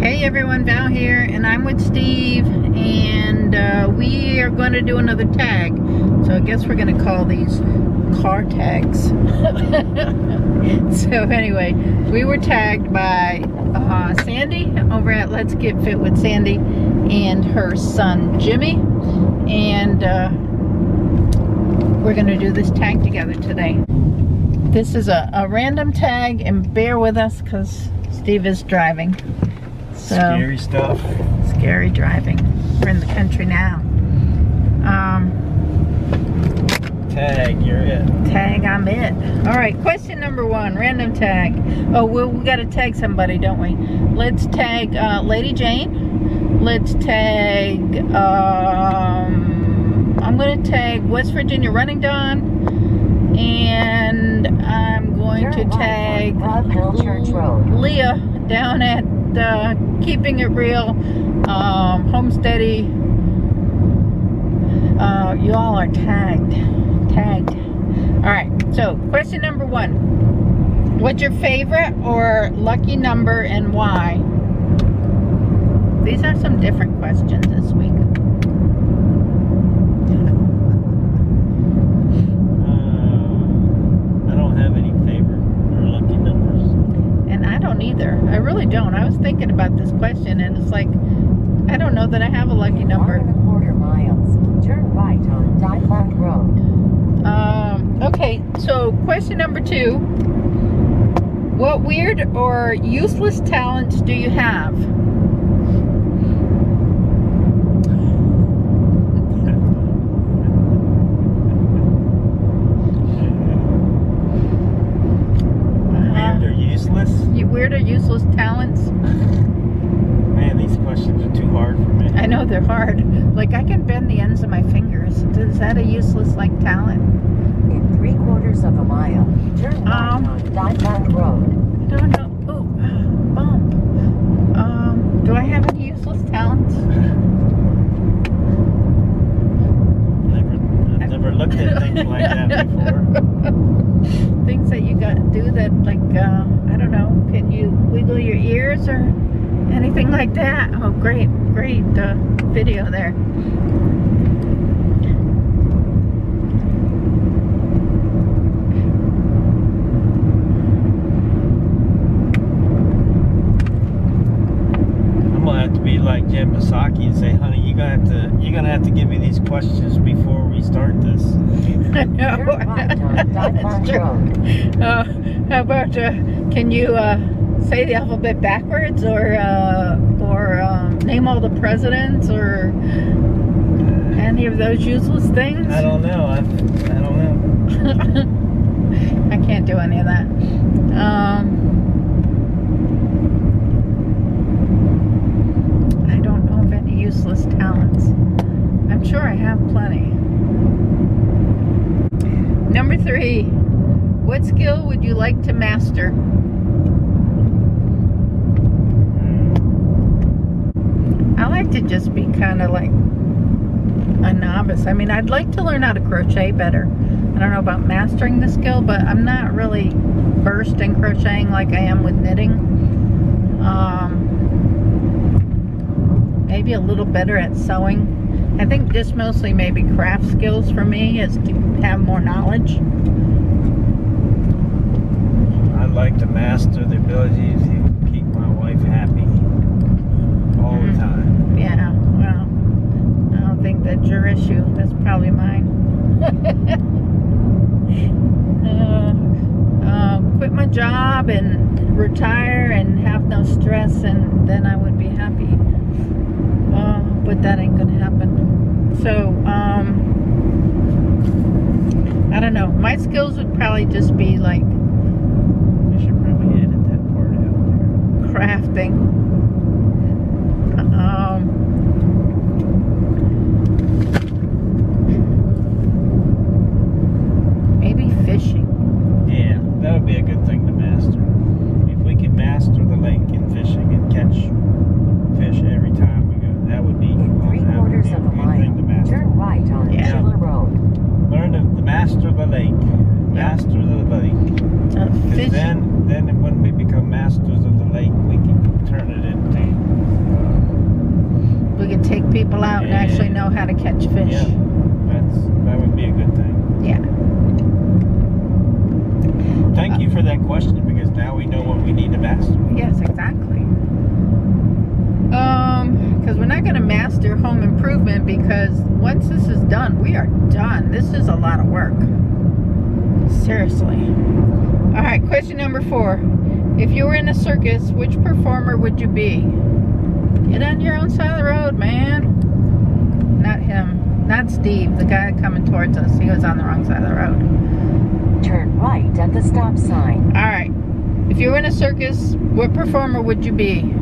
Hey everyone, Val here, and I'm with Steve, and we are going to do another tag. So I guess we're going to call these car tags. So anyway, we were tagged by Sandy over at Let's Get Fit with Sandy and her son Jimmy, and we're going to do this tag together today. This is a random tag, and bear with us because Steve is driving. So, scary stuff. Scary driving. We're in the country now. Tag, you're it. Tag, I'm it. Alright, question number 1, random tag. Oh, we gotta tag somebody, don't we? Let's tag Lady Jane. Let's tag, I'm gonna tag West Virginia Running Dawn. And I'm going to tag Leah down at Keeping It Real, Homesteady. You all are tagged. Alright, so question number 1. What's your favorite or lucky number and why? These are some different questions this week. I don't have any favorite or lucky numbers. And I don't either. I really don't. I was thinking about this question and it's like, I don't know that I have a lucky number. 1.25 miles. Turn right on Dyfont Road. Okay, so question number 2. What weird or useless talents do you have? Weird or useless? Weird or useless talents? Man, these questions are too hard for me. I know they're hard. Like I can bend the ends of my fingers. Is that a useless talent? In 3/4 mile. Turn right on Dyfont Road. I don't know. Oh, bump. Do I have any useless talents? I've never looked at things like that before. Things that you do that, like, I don't know, can you wiggle your ears or anything like that? Oh, great video there. I'm gonna have to be like Jen Psaki and say, honey, you're gonna have to give me these questions before we start this. I know. That's true. How about, can you say the alphabet backwards or name all the presidents or any of those useless things? I don't know. I don't know. I can't do any of that. I don't know of any useless talents. I'm sure I have plenty. Number 3, what skill would you like to master? I like to just be kind of like a novice. I mean, I'd like to learn how to crochet better. I don't know about mastering the skill, but I'm not really versed in crocheting like I am with knitting. Maybe a little better at sewing. I think just mostly maybe craft skills for me is to have more knowledge. I'd like to master the ability to keep my wife happy all the time. Yeah, well, I don't think that's your issue. That's probably mine. Quit my job and retire and have no stress, and then I would be happy. But that ain't gonna happen. So, I don't know. My skills would probably just be like, I should probably edit that part out there. crafting. Maybe fishing. Yeah, that would be a good thing to master. If we could master the lake and fishing and catch fish every time we go, that would be In 3/4 a good thing to master. Turn right on Yeah. Schiller Road. Learn to master the lake. lake. Masters of the lake. 'Cause Fish. then when we become masters of the lake, we can turn it into. We could take people out and actually know how to catch fish. Yeah, that would be a good thing. Yeah. Thank you for that question, because now we know what we need to master. Yes, exactly. Because we're not going to master home improvement, because once this is done, we are done. This is a lot of work. Seriously. All right, question number 4. If you were in a circus, which performer would you be? Get on your own side of the road, man. Not him. Not Steve, the guy coming towards us. He was on the wrong side of the road. Turn right at the stop sign. All right. If you were in a circus, what performer would you be?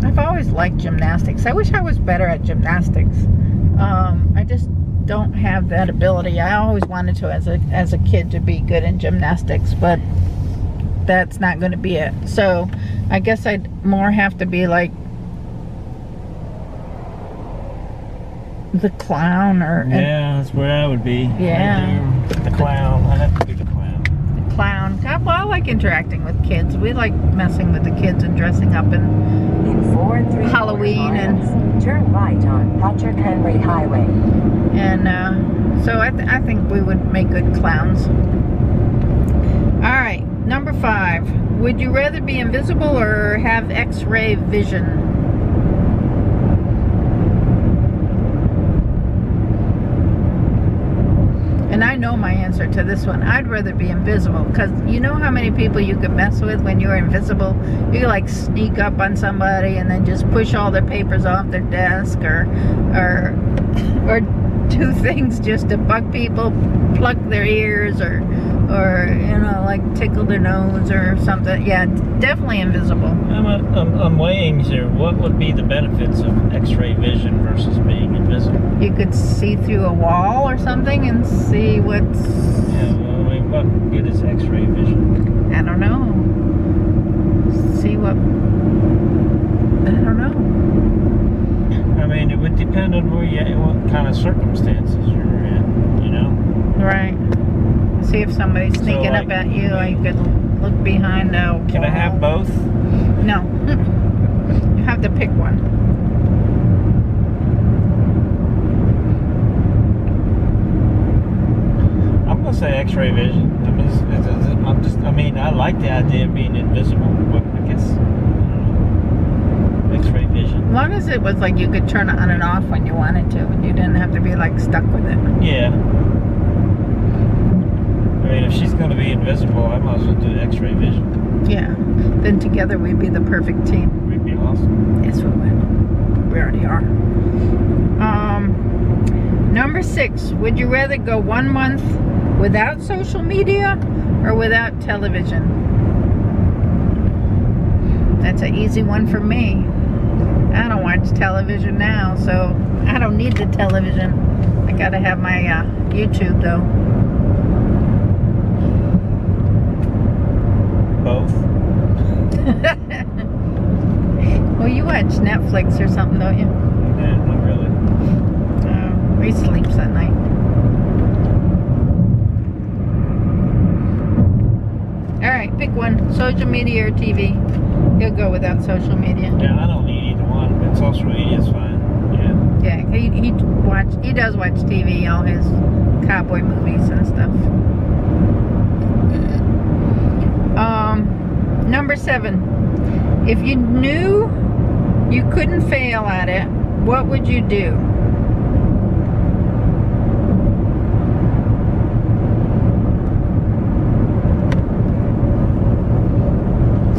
I've always liked gymnastics. I wish I was better at gymnastics. I just don't have that ability. I always wanted to, as a kid, to be good in gymnastics, but that's not going to be it. So I guess I'd more have to be like the clown, or Yeah, that's where I would be. Yeah. The clown. I'd have to be the clown. clown. Well, I like interacting with kids. We like messing with the kids and dressing up and In 4 3/4 Halloween miles, turn right on Patrick Henry Highway. so I think we would make good clowns. All right, number 5. Would you rather be invisible or have X-ray vision? And I know my answer to this one. I'd rather be invisible, because you know how many people you could mess with when you're invisible? You could like sneak up on somebody and then just push all their papers off their desk, or do things just to bug people, pluck their ears, or you know, like tickle their nose or something. Yeah, definitely invisible. I'm weighing here. What would be the benefits of X-ray vision versus being invisible? You could see through a wall or something and see what's... Yeah, well, I mean, what good is X-ray vision? I don't know. See what... I don't know. I mean, it would depend on what kind of circumstances you're in, you know? Right. See if somebody's sneaking like, up at you, or you could look behind a wall. Can I have both? No. You have to pick one. I'm gonna say X-ray vision. I mean, I like the idea of being invisible, but I guess X-ray vision. As long as it was like you could turn it on and off when you wanted to, and you didn't have to be like stuck with it. Yeah. I mean, if she's gonna be invisible, I might as well do X-ray vision. Yeah. Then together we'd be the perfect team. We'd be awesome. Yes, we would. We already are. Number 6. Would you rather go 1 month without social media or without television? That's an easy one for me. I don't watch television now, so I don't need the television. I gotta have my YouTube though. Both. Well, you watch Netflix or something, don't you? Yeah, not really. He sleeps at night. Alright, pick one. Social media or TV? He'll go without social media. Yeah, I don't need either one, but social media is fine. Yeah. Yeah, he does watch TV, all his cowboy movies and stuff. Number 7. If you knew you couldn't fail at it, what would you do?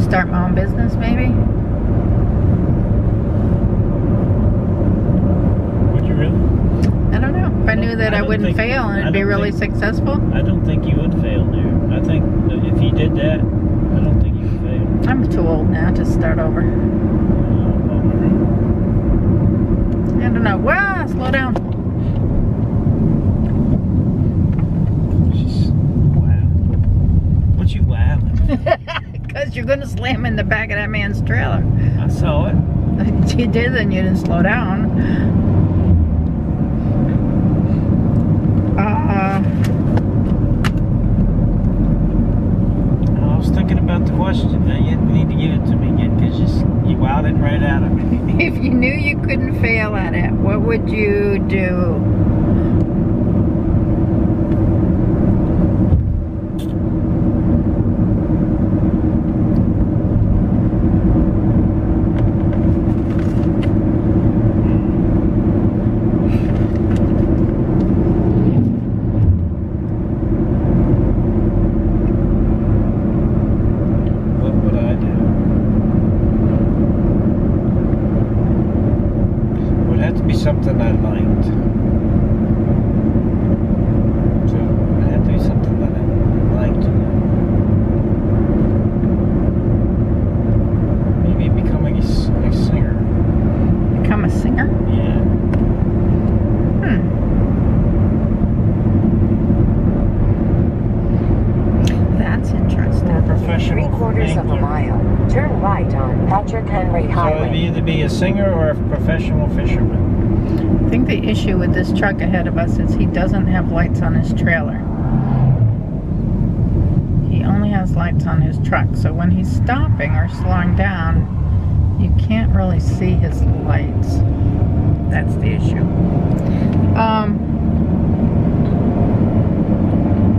Start my own business, maybe? Would you really? I don't know. If I knew that I don't wouldn't think- fail and I it'd be don't really think- successful. I don't think you would fail, dude. I think that if you did that, I don't think you would fail. I'm too old now to start over. I don't know. Wow, slow down. Wow. What you laughing? Because you're going to slam in the back of that man's trailer. I saw it. You did, then you didn't slow down. you do? Something I liked. So it had to be something that I liked. Maybe becoming a singer. Become a singer? Yeah. That's interesting. Professional 3/4 of a mile. Turn right on Patrick Henry So it'd Highway. either be a singer or a professional fisherman. I think the issue with this truck ahead of us is he doesn't have lights on his trailer. He only has lights on his truck, so when he's stopping or slowing down, you can't really see his lights. That's the issue.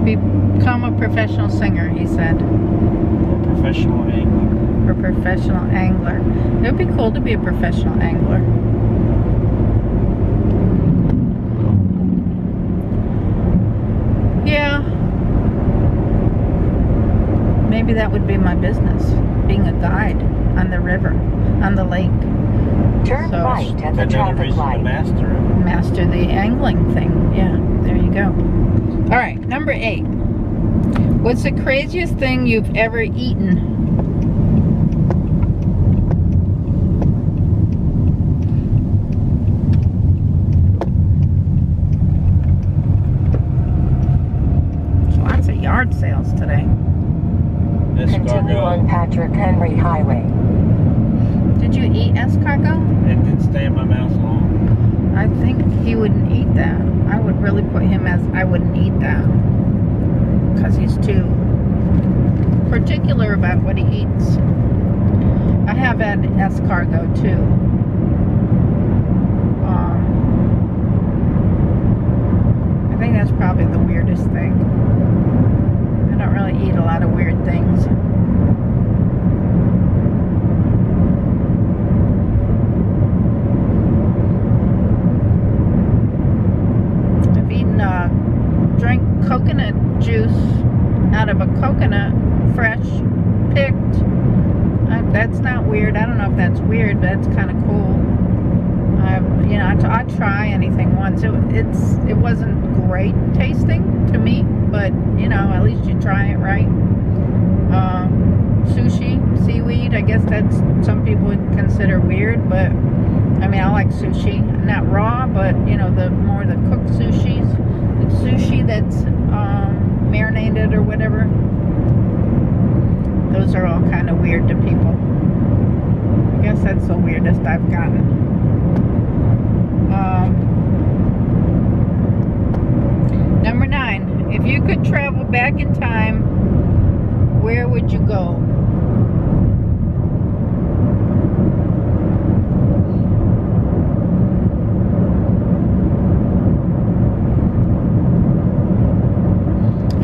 Become a professional singer, he said. Or professional angler. Or professional angler. It would be cool to be a professional angler. Yeah. Maybe that would be my business. Being a guide on the river, on the lake. Turn So- right at the Another traffic reason to light. master it. Master the angling thing. Yeah, there you go. All right, number 8. What's the craziest thing you've ever eaten? There's lots of yard sales today. Continue on Escargot. Patrick Henry Highway. Did you eat escargot? It didn't stay in my mouth long. I think he wouldn't eat that. I would really put him as I wouldn't eat that. Because he's too particular about what he eats. I have had escargot too. I think that's probably the weirdest thing. I don't really eat a lot of weird things. I've eaten drank coconut juice out of a coconut, fresh, picked. That's not weird. I don't know if that's weird, but that's kind of cool. You know, I try anything once. It wasn't great tasting to me, but you know, at least you try it, right? Sushi, seaweed. I guess that's some people would consider weird, but I mean, I like sushi, not raw, but you know, the more the cooked sushis, the sushi that's marinated or whatever. Those are all kind of weird to people. I guess that's the weirdest I've gotten. Number 9. If you could travel back in time, where would you go?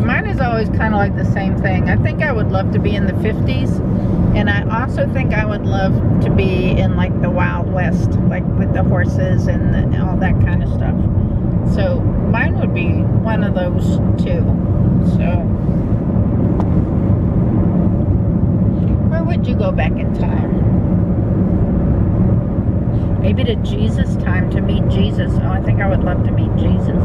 Mine is always kind of like the same thing. I think I would love to be in the 50s, and I also think I would love to be in like the Wild West, like with the horses and all that kind of stuff. So mine would be one of those two. So where would you go back in time? Maybe to Jesus' time, to meet Jesus. Oh, I think I would love to meet Jesus.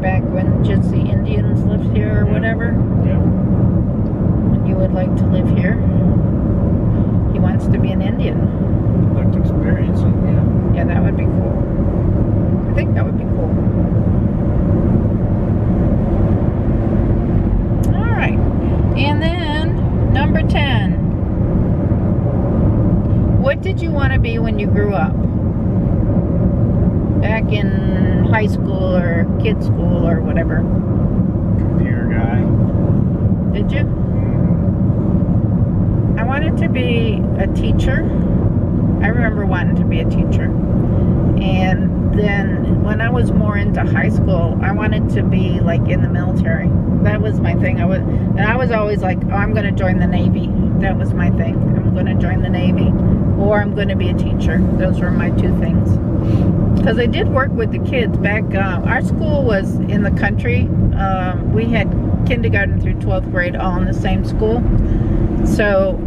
Back when just the Indians lived here or whatever. Yeah. You would like to live here? He wants to be an Indian. I'd like to experience it, yeah. Yeah, that would be cool. I think that would be cool. Alright. And then, number 10. What did you want to be when you grew up? Back in high school or kid school or whatever. Computer guy. Did you? I wanted to be a teacher. I remember wanting to be a teacher. And then when I was more into high school, I wanted to be like in the military. That was my thing. I was always like, oh, I'm going to join the Navy. That was my thing. I'm going to join the Navy, or I'm going to be a teacher. Those were my two things. Because I did work with the kids back. Our school was in the country. We had kindergarten through 12th grade all in the same school. So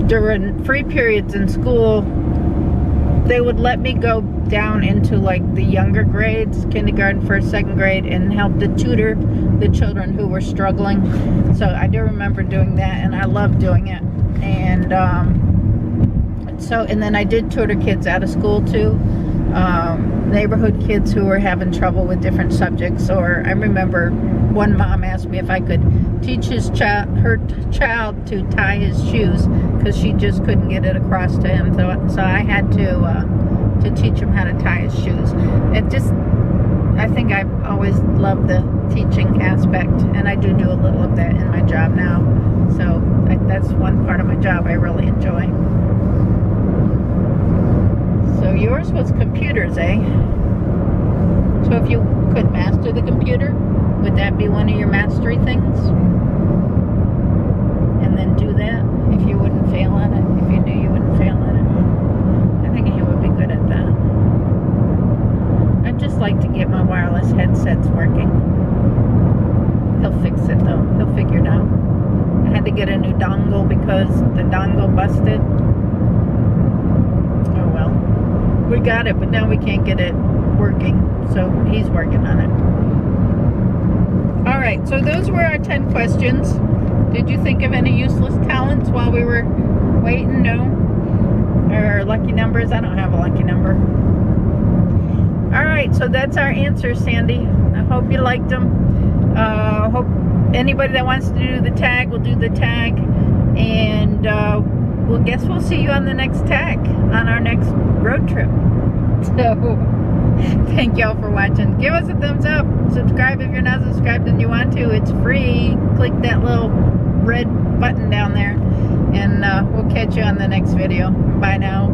during free periods in school, they would let me go down into like the younger grades, kindergarten, first, second grade, and help to tutor the children who were struggling. So I do remember doing that, and I loved doing it. And and then I did tutor kids out of school too, neighborhood kids who were having trouble with different subjects. Or I remember one mom asked me if I could teach her child to tie his shoes because she just couldn't get it across to him. So I had to teach him how to tie his shoes. I think I've always loved the teaching aspect, and I do a little of that in my job now. So that's one part of my job I really enjoy. So yours was computers, eh? So if you could master the computer, would that be one of your mastery things? And then do that if you wouldn't fail at it, if you knew you wouldn't fail at it. I think you would be good at that. I'd just like to get my wireless headsets working. He'll fix it though. He'll figure it out. I had to get a new dongle because the dongle busted. Oh well. We got it, but now we can't get it working. So he's working on it. Alright, so those were our 10 questions. Did you think of any useless talents while we were waiting? No? Or lucky numbers? I don't have a lucky number. Alright, so that's our answer, Sandy. I hope you liked them. Hope anybody that wants to do the tag will do the tag. And we'll see you on the next tag, on our next road trip. So, thank y'all for watching. Give us a thumbs up. Subscribe if you're not subscribed and you want to. It's free. Click that little red button down there. And we'll catch you on the next video. Bye now.